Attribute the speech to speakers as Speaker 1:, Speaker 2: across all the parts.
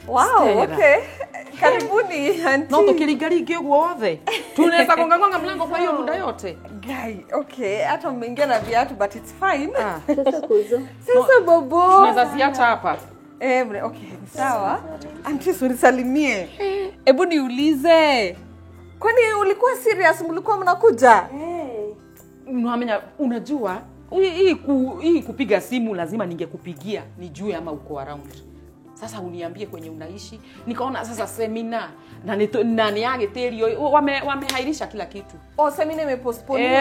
Speaker 1: Wow, Stella. Okay. Karibuni auntie.
Speaker 2: No tukirigari giguo othe. Tunaweza gonga mlango kwa hiyo muda yote.
Speaker 1: Guy, okay. Hata mmeingia na viatu but it's fine.
Speaker 3: Sasa kuzo.
Speaker 1: Sasa bobo.
Speaker 2: Tunaweza ziacha hapa.
Speaker 1: Okay, sawa. Auntie unisalimie. Hebu niulize. Kwani ulikuwa serious mlikuwa mnakuja?
Speaker 2: Unajua hii kupiga simu lazima ningekupigia nijue ama uko around. Sasa uniambie kwenye unaishi. Nikaona sasa seminar na ni ageterio wamehairisha kila kitu.
Speaker 1: Seminar imepostponiwa.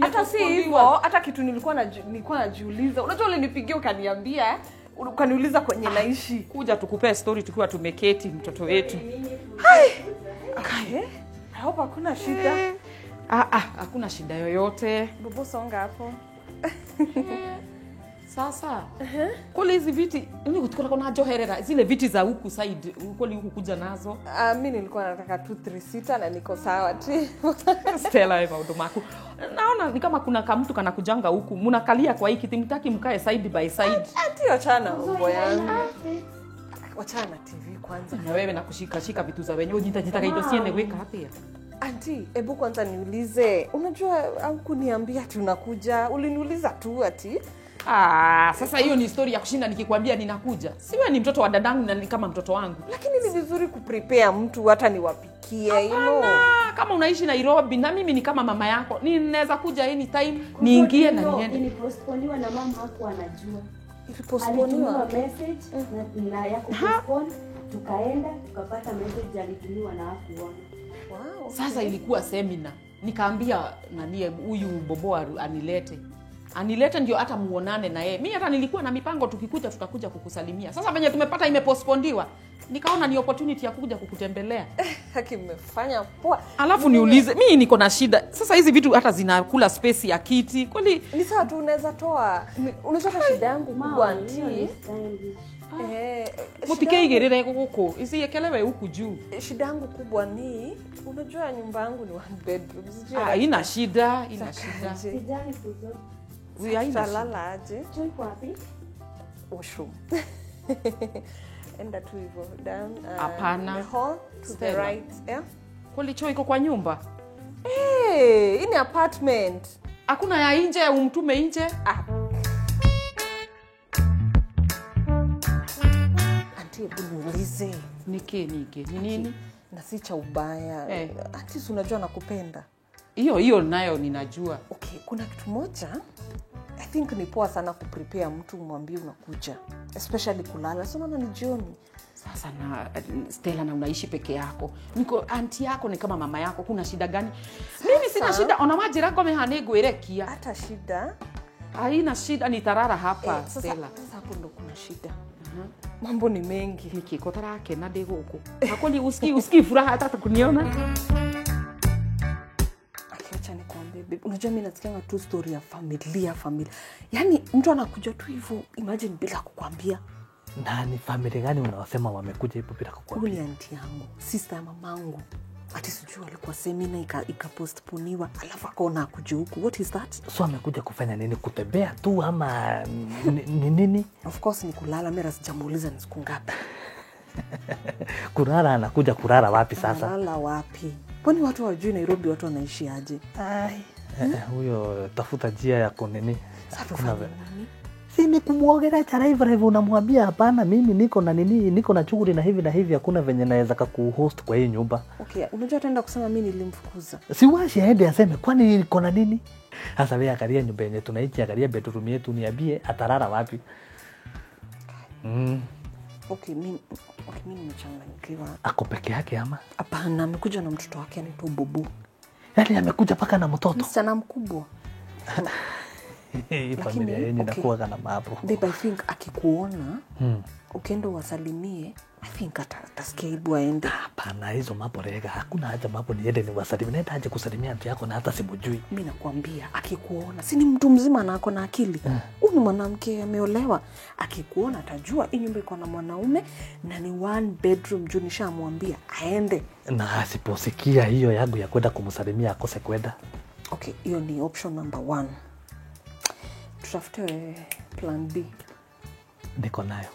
Speaker 1: Hata si hivyo, hata kitu nilikuwa najiuliza. Unajua ulinipigia ukaniambia, ukaniuliza kwenye naishi.
Speaker 2: Kuja tukupe story tukiwa tumeketi mtoto wetu.
Speaker 1: Hai. Okay. I hope hakuna shida.
Speaker 2: Hakuna shida yoyote.
Speaker 1: Bobo songa hapo.
Speaker 2: Sasa kule hizi viti ni kutukana kuna joherera zile viti za huku side kule huku kuja nazo.
Speaker 1: Mimi nilikuwa nataka 2-3 sita na niko sawa tu.
Speaker 2: Stella eva udomaku. Naona ni kama kuna mtu kana kujanga huku. Mnakalia kwa hiki mtaki mkae side by side.
Speaker 1: Ati achana mambo yangu. Wachana TV kwanza.
Speaker 2: Na wewe na kushika vitu za wenyewe jita kaido siende weka hapa.
Speaker 1: Auntie, hebu kwanza niulize. Unajua hukuniambia tunakuja. Uliniuliza tu ati.
Speaker 2: Sasa hiyo ni story ya kushinda nikikwambia ninakuja. Siwe ni mtoto wa dadangu na ni kama mtoto wangu.
Speaker 1: Lakini ni vizuri kuprepare mtu hata niwapikie hilo.
Speaker 2: Kama unaishi Nairobi na mimi ni kama mama yako. Ninaweza kuja anytime niingie na niende.
Speaker 3: Ni postponiwa na mama hapo anajua.
Speaker 1: Ilipostponiwa
Speaker 3: message na ya kupostpone tukaenda tukapata message alitumiwa na hakuona.
Speaker 1: Wow. Okay.
Speaker 2: Sasa ilikuwa seminar. Nikaambia huyu bobo anilete ndio hata muonane na yeye. Mimi hata nilikuwa na mipango tukikuja tutakuja kukusalimia. Sasa venye tumepata imepostpondiwa. Nikaona ni opportunity ya kuja kukutembelea.
Speaker 1: Haki mmefanya poa.
Speaker 2: Alafu niulize, mimi niko na shida. Sasa hizi vitu hata zinakula space ya kiti. Kwani
Speaker 1: ni sawa tu unaweza toa. Unajua shida yangu kubwa auntie.
Speaker 2: Mupike igerere huko. Isiekelewe huku juu.
Speaker 1: Shida yangu kubwa ni unajua nyumba yangu ni 1 bedroom.
Speaker 2: Ina shida.
Speaker 3: Sijani kuzo.
Speaker 1: Utalala aje?
Speaker 3: Choi wapi?
Speaker 1: Washroom. Enda tu hivyo down.
Speaker 2: Hapana.
Speaker 1: The hall to the right. Yeah.
Speaker 2: Kwani choo iko kwa nyumba?
Speaker 1: Ini apartment.
Speaker 2: Hakuna ya nje umtume nje?
Speaker 1: Auntie, niulize.
Speaker 2: Nike. Ni nini?
Speaker 1: Na si cha ubaya. Auntie, unajua nakupenda.
Speaker 2: Hiyo nayo ninajua.
Speaker 1: Okay, kuna kitu moja. I think ni poa sana kuprepare mtu mwambie unakuja. Especially kulala. So naona ni jioni.
Speaker 2: Sasa na Stella na unaishi peke yako. Niko auntie yako ni kama mama yako. Kuna shida gani? Mimi sina shida. Ona maji rako mehanegwerekia.
Speaker 1: Hata shida.
Speaker 2: Haina shida ni tarara hapa Stella.
Speaker 1: Sasa hapo ndo kuna shida. Mambo ni mengi.
Speaker 2: Nikiko tarake na ndego huko. Hakoni usikii furaha hata kuniona.
Speaker 1: Acha nikwambie babe. Unajua mimi nasikianga tu story ya familia. Yaani mtu anakuja tu hivyo, imagine bila kukwambia.
Speaker 4: Nani family gani unaosema wamekuja hivyo bila kukwambia?
Speaker 1: Huyu auntie yangu, sister ya mamangu. Ati sijui alikuwa seminar ikapostponiwa, alafu akaona kuja huku. What is that?
Speaker 4: So amekuja kufanya nini? Kutembea tu ama nini?
Speaker 1: Of course ni kulala. Mimi sijamuuliza ni siku ngapi.
Speaker 4: Kulala anakuja kulala wapi sasa?
Speaker 1: Kulala wapi? Kwani watu wajui Nairobi watu wanaishi aje?
Speaker 4: Huyo tafuta njia ya kunini.
Speaker 1: Kuna
Speaker 4: si ni kumuogelea driver hivyo unamwambia hapana mimi niko na nini niko na shughuli na hivi hakuna venye naweza kuhost kwa hii nyumba.
Speaker 1: Okay, unajua ataenda kusema mimi nilimfukuza.
Speaker 4: Si washi aende aseme kwani niko na nini? Sasa wewe angalia nyumba yenyewe tunaishi, angalia bedroom yetu, niambie atarara wapi?
Speaker 1: Okay, mimi nimechanganyikiwa.
Speaker 4: Ako peke yake ama?
Speaker 1: Hapana, amekuja na mtoto wake anaitwa Bobo.
Speaker 4: Yaani amekuja paka na mtoto.
Speaker 1: Msichana mkubwa.
Speaker 4: Familia yenyewe inakuwa kana mapo.
Speaker 1: Babe, I think akikuona, ukienda wasalimie, I think atasikia ibu aende.
Speaker 4: Hapana, hizo mapo rega. Hakuna haja mapo niende niwasalimie. Nenda aje kusalimia mtu yako na hata simjui.
Speaker 1: Mimi nakwambia, akikuona, si ni mtu mzima na ako na akili. Huyu ni mwanamke ameolewa. Akikuona atajua hii nyumba iko na mwanaume na ni 1 bedroom, juu nishamwambia aende.
Speaker 4: Na asiposikia hiyo yangu ya kwenda kumsalimia akose kwenda.
Speaker 1: Okay, hiyo ni option number 1. Tutafute plan B.
Speaker 4: niko nayo.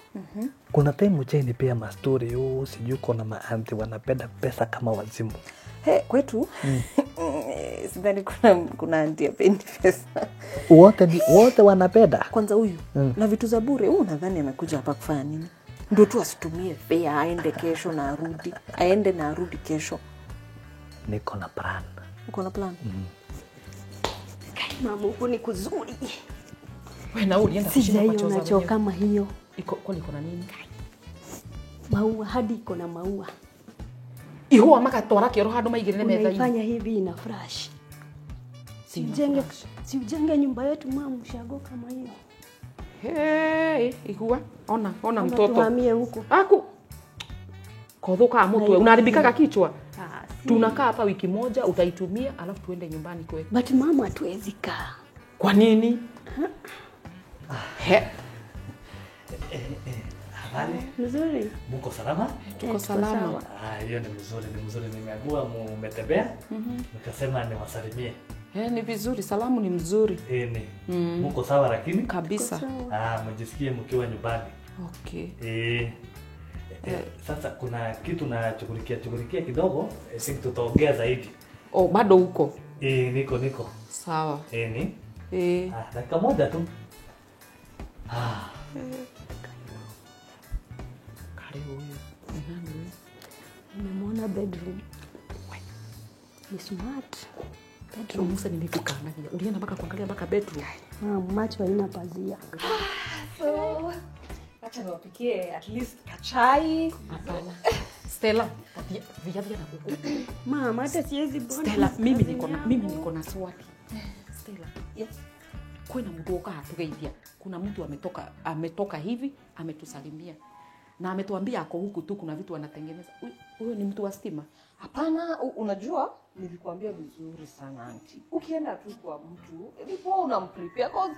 Speaker 4: Kuna time ucheni pia mastori sijui kuna maanti wanapenda pesa kama wazimu.
Speaker 1: Kwetu sidhani kuna anti apendi pesa.
Speaker 4: Wote wanapenda.
Speaker 1: Kwanza huyu na vitu za bure. Nadhani amekuja hapa kufanya nini? Ndio tu asitumie fare aende kesho na arudi. Aende na arudi kesho.
Speaker 4: Niko na plan.
Speaker 1: Uko na plan?
Speaker 3: Mama, huku ni kuzuri.
Speaker 2: Wewe na ulienda kushinda kwa choza.
Speaker 3: Sijaiona kama hiyo.
Speaker 2: Iko nini?
Speaker 3: Maua, hadi iko na maua.
Speaker 2: Ihuwa makatwara kero hado maigirene metha.
Speaker 3: Unaifanya hivi ina flash. Siujenge nyumba yetu mama ushago kama hiyo.
Speaker 2: Ihuwa ona mtoto.
Speaker 3: Tuhamie huko.
Speaker 2: Aku kodhoka mtu unaharibika kichwa. Tunakaa hapa wiki moja utaitumia alafu tuende nyumbani kwetu.
Speaker 3: But mama hatuwezi kaa.
Speaker 2: Kwa nini?
Speaker 4: Habari?
Speaker 3: Mzuri.
Speaker 4: Muko salama?
Speaker 2: Tuko salama.
Speaker 4: Hiyo ni mzuri. Nimeamua mmetembea. Nikasema niwasalimie.
Speaker 2: Ni vizuri, salamu ni mzuri.
Speaker 4: Muko sawa lakini?
Speaker 2: Kabisa.
Speaker 4: Mjisikie mkiwa nyumbani.
Speaker 2: Okay.
Speaker 4: Sasa kuna kitu na chukulikia kidogo, sisi tutaongea zaidi.
Speaker 2: Bado huko?
Speaker 4: Niko.
Speaker 2: Sawa.
Speaker 4: Dakika moja tu.
Speaker 2: Karibu huyo.
Speaker 3: Nimemwona bedroom. Ni smart. Bedroom.
Speaker 2: Musa nimefika na ulienda mpaka kuangalia mpaka bedroom.
Speaker 3: Macho haina pazia.
Speaker 1: So, acha niwapikie at least kachai.
Speaker 2: Hapana. Stella, via na kuku.
Speaker 3: Mama, hata siwezi bona.
Speaker 2: Stella, mimi niko na swali. Stella, yes. Kuna mdoka hatugeithia. Kuna mtu ametoka hivi, ametusalimia. Na ametuambia ako huku tu kuna vitu wanatengeneza. Huyo ni mtu wa stima?
Speaker 1: Hapana, unajua nilikuambia vizuri sana auntie. Ukienda tu kwa mtu, ndipo unamprepare cause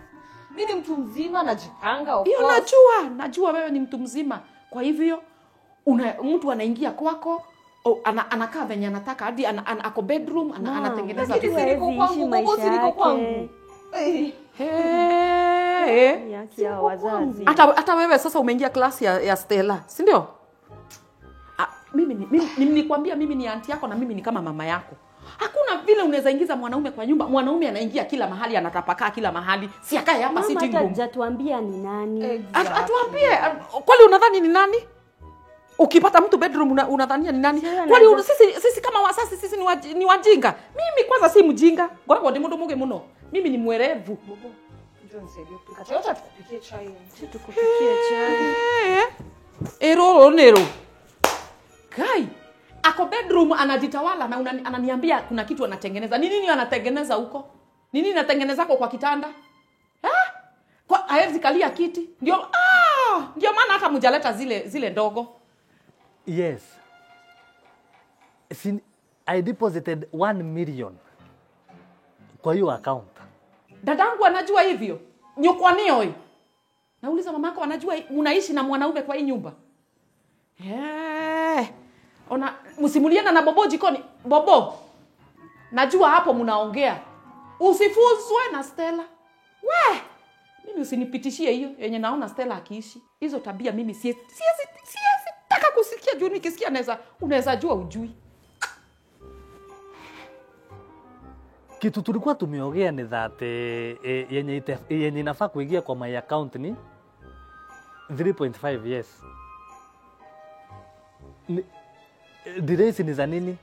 Speaker 1: mimi ni mtu mzima najipanga of
Speaker 2: course. Hiyo najua wewe ni mtu mzima. Kwa hivyo mtu anaingia kwako, anakaa venye anataka hadi ako bedroom anatengeneza
Speaker 1: vitu ziko kwangu.
Speaker 3: Ya wazazi.
Speaker 2: Hata wewe sasa umeingia klasi ya Stella, si ndio? Mimi nilikwambia mimi ni aunti yako na mimi ni kama mama yako. Hakuna vile unaweza ingiza mwanaume kwa nyumba. Mwanaume anaingia kila mahali, anatapakaa kila mahali. Si akae hapa sitting room.
Speaker 3: Mama hajatuambia ni nani.
Speaker 2: Atuambie. Kwani unadhani ni nani? Ukipata mtu bedroom unadhania ni nani? Kwani sisi kama wasasi sisi ni wajinga? Mimi kwanza si mjinga. Ngora ndi mundu muge muno. Mimi ni mwerevu.
Speaker 1: Njoo nisaidie kupika chai. Acha tukupikie chai.
Speaker 3: Tukupikie chai.
Speaker 2: Nero. Kai, ako bedroom anajitawala na ananiambia kuna kitu anatengeneza. Ni nini anatengeneza huko? Ni nini anatengeneza kwa kitanda? Kwa hawezi kalia kiti. Ndio maana hata mjaleta zile ndogo.
Speaker 4: Yes. I deposited 1 million kwa hiyo account.
Speaker 2: Dadangu anajua hivyo. Nyokwani oi. Nauliza mamako anajua unaishi na mwanaume kwa hii nyumba? Ona msimuliana na Bobo jikoni. Bobo. Najua hapo mnaongea. Usifuzwe na Stella. Mimi usinipitishie hiyo yenye naona Stella akiishi. Hizo tabia mimi siwezi taka kusikia juu nikisikia unaweza jua ujui.
Speaker 4: Kitu tulikuwa tumeongea ni that yenye inafaa kuingia kwa my account ni 3.5 yes. Diresi ni za nini?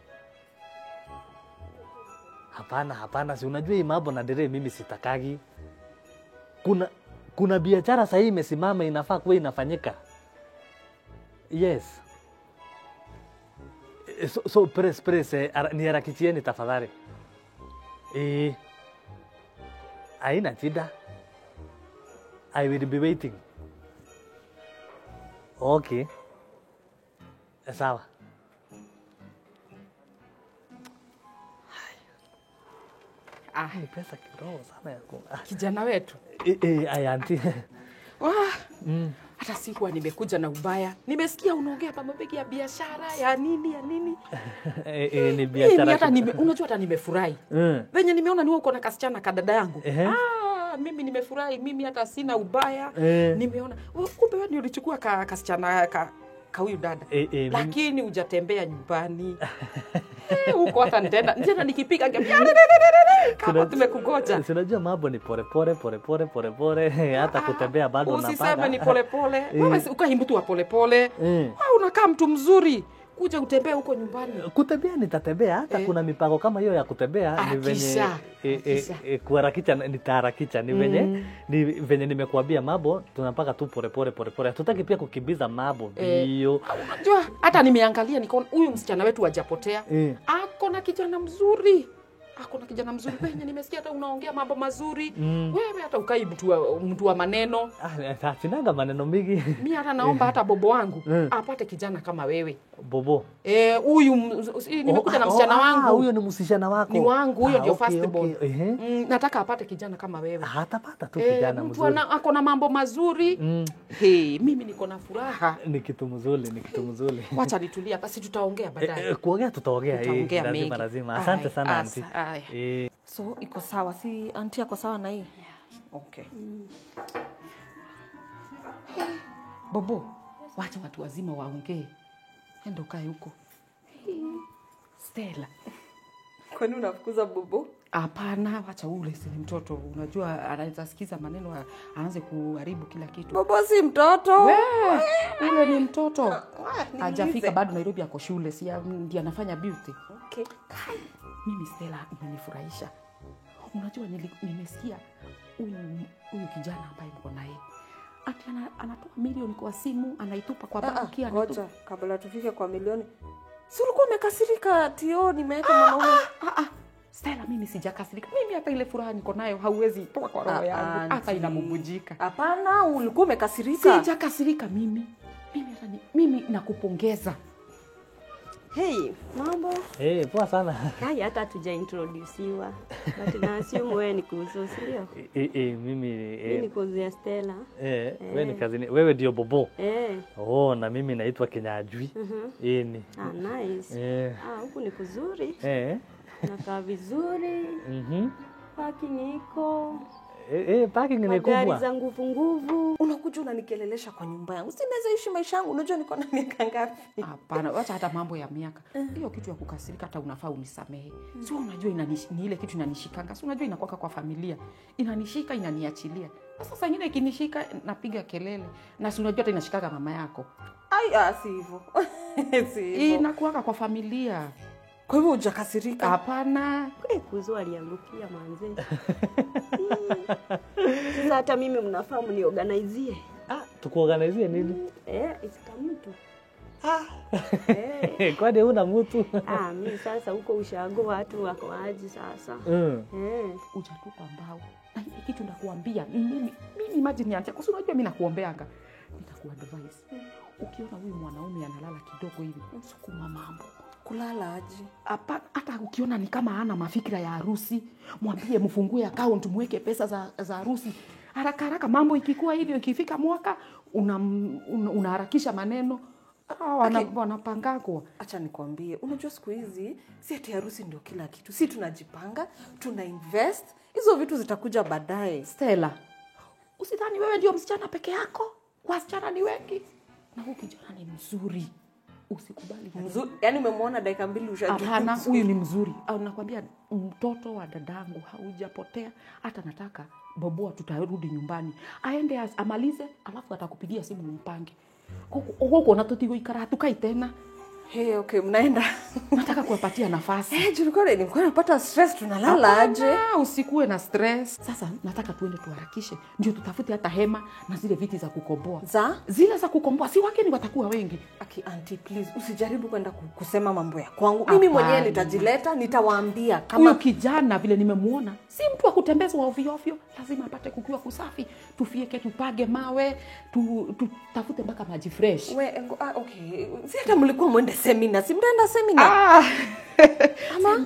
Speaker 4: Hapana, si unajua hii mambo na dire mimi sitakagi. Kuna biashara sasa imesimama inafaa kuwa inafanyika. Yes. So press niharakishieni tafadhali. Haina shida. I will be waiting. Okay. Sawa. Ni pesa kidogo sana yako.
Speaker 2: Kijana wetu.
Speaker 4: Ayanti.
Speaker 2: Hata sikuwa nimekuja na ubaya. Nimesikia unaongea pamoja ya biashara ya nini.
Speaker 4: Ni biashara.
Speaker 2: Unajua hata nimefurahi. Venye nimeona ni wewe uko na kasichana kadada yangu. mimi nimefurahi, mimi hata sina ubaya. Nimeona kumbe wewe ndio ulichukua kasichana ka huyu dada. Lakini hujatembea nyumbani. Huko hata nitaenda nikipiga kama tumekugoja.
Speaker 4: Sinajua mambo ni pole pole hata kutembea bado unapata.
Speaker 2: Usiseme ni pole pole. Wewe ukahimbutu wa pole pole. Unakaa mtu mzuri. Kuja utembea huko nyumbani.
Speaker 4: Kutembea nitatembea, hata kuna mipango kama hiyo ya kutembea. Ni venye kuharakisha nitaharakicha. Ni venye nimekuambia mambo tunapaka tu pole pole. Hatutaki pia kukimbiza mambo hiyo.
Speaker 2: Unajua hata nimeangalia nikaona huyu msichana wetu hajapotea. Ako na kijana mzuri. Wenye nimesikia hata unaongea mambo mazuri. Wewe hata ukai mtu wa maneno.
Speaker 4: Sinanga maneno mingi.
Speaker 2: Mimi hata naomba hata bobo wangu apate kijana kama wewe.
Speaker 4: Bobo.
Speaker 2: Huyu nimekuja na msichana wangu.
Speaker 4: Huyo ni msichana wako.
Speaker 2: Ni wangu, huyo ndio first born. Nataka apate kijana kama wewe.
Speaker 4: Hatapata tu kijana mzuri.
Speaker 2: Mtu ako na mambo mazuri. Mimi niko na furaha.
Speaker 4: Ni kitu mzuri.
Speaker 2: Wacha nitulia basi tutaongea baadaye.
Speaker 4: Kuongea tutaongea. Lazima. Asante sana auntie.
Speaker 1: So iko sawa, si auntie ako sawa na hii? Okay.
Speaker 2: Bobo, wacha watu wazima waongee. Enda ukae huko. Stella.
Speaker 1: Kwani unafukuza Bobo?
Speaker 2: Hapana, wacha ule si mtoto. Unajua anaweza sikiza maneno aanze kuharibu kila kitu.
Speaker 1: Bobo si mtoto.
Speaker 2: Ule ni mtoto. Hajafika bado Nairobi ako shule, si ndiye anafanya beauty.
Speaker 1: Okay.
Speaker 2: Mimi Stella imenifurahisha. Unajua nimesikia huyu kijana ambaye mko naye. Ati anatoa milioni kwa simu, anaitupa kwa banki.
Speaker 1: Ngoja, kabla tufike kwa milioni. Si ulikuwa umekasirika tio nimeweka mwanaume?
Speaker 2: Stella, mimi sijakasirika. Mimi hata ile furaha niko nayo hauwezi toa kwa roho yangu. Hata inamubujika.
Speaker 1: Hapana, ulikuwa umekasirika.
Speaker 2: Sijakasirika mimi. Mimi nakupongeza.
Speaker 3: Hey, mambo?
Speaker 4: Poa sana.
Speaker 3: Haya hata tujaintroduciwa. But na assume wewe ni kuhusu, sio?
Speaker 4: Mimi
Speaker 3: ni kuhusu Stella.
Speaker 4: Wewe ni kazini. Wewe ndio Bobo. Na mimi naitwa Kinyajui.
Speaker 3: Nice. Huku ni kuzuri. Nakaa vizuri. Parking iko.
Speaker 4: Parking ni kubwa.
Speaker 3: Gari za nguvu.
Speaker 1: Unakuja unanikelelesha kwa nyumba yangu. Sinaweza ishi maisha yangu. Unajua niko na miaka ngapi?
Speaker 2: Hapana, wacha hata mambo ya miaka. Hiyo kitu ya kukasirika hata unafaa unisamehe. Sio unajua ni ile kitu inanishikanga. Sio unajua inakuwa kwa familia. Inanishika, inaniachilia. Sasa nyingine ikinishika napiga kelele. Na si unajua hata inashikaga mama yako.
Speaker 1: Si hivyo. Si hivyo.
Speaker 2: Inakuwa kwa familia.
Speaker 1: Kwa hivyo hujakasirika?
Speaker 3: Hapana. Kuzo aliangukia manze. Sasa hata mimi mnafahamu ni organize.
Speaker 4: Tukuorganize nini?
Speaker 3: Isikamtu.
Speaker 4: Kwani una mtu?
Speaker 3: Mimi sasa huko ushago watu wako aje sasa.
Speaker 2: Ujatupa mbao. Na hii kitu ndakuambia mimi imagine niache. Kwa sababu unajua mimi nakuombeanga. Nitakuadvise. Ukiona huyu mwanaume analala kidogo hivi, sukuma mambo.
Speaker 1: Kulala aje?
Speaker 2: Hata ukiona ni kama hana mafikira ya harusi, mwambie mfungue account muweke pesa za harusi. Haraka mambo ikikuwa hivyo, ikifika mwaka unaharakisha maneno. Wanapangako.
Speaker 1: Acha nikwambie, unajua siku hizi si ati harusi ndio kila kitu. Si tunajipanga, tuna invest, hizo vitu zitakuja baadaye.
Speaker 2: Stella, usidhani wewe ndio msichana peke yako. Wasichana ni wengi. Na huyu kijana ni mzuri. Usikubali
Speaker 1: mzuri. Yaani umemwona dakika 2 ushajua.
Speaker 2: Hapana, huyu ni mzuri. Nakwambia mtoto wa dadangu haujapotea. Hata nataka Bobo tutarudi nyumbani. Aende amalize, alafu atakupigia simu mpange. Huko na tutigo ikara tukai tena.
Speaker 1: Okay, mnaenda.
Speaker 2: Nataka kuwapatia nafasi.
Speaker 1: Nilikuwa napata stress, tunalala aje?
Speaker 2: Usikue na stress. Sasa nataka tuende tuharakishe. Ndio tutafute hata hema na zile viti za kukomboa. Zile za kukomboa, si wageni watakuwa wengi.
Speaker 1: Auntie please, usijaribu kwenda kusema mambo ya kwangu. Mimi mwenyewe nitajileta, nitawaambia kama
Speaker 2: huyu kijana vile nimemuona, si mtu wa kutembezwa ovyo ovyo, lazima apate kukiwa kusafi. Tufieke, tupage mawe, tutafute mpaka maji fresh.
Speaker 1: Okay. Si hata mlikuwa mwende seminar, si mtaenda seminar?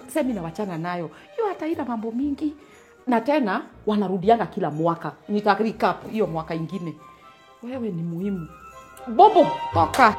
Speaker 2: Seminar wachana nayo. Hiyo hata ina mambo mingi. Na tena wanarudianga kila mwaka. Nita recap hiyo mwaka ingine. Wewe ni muhimu. Bobo, toka.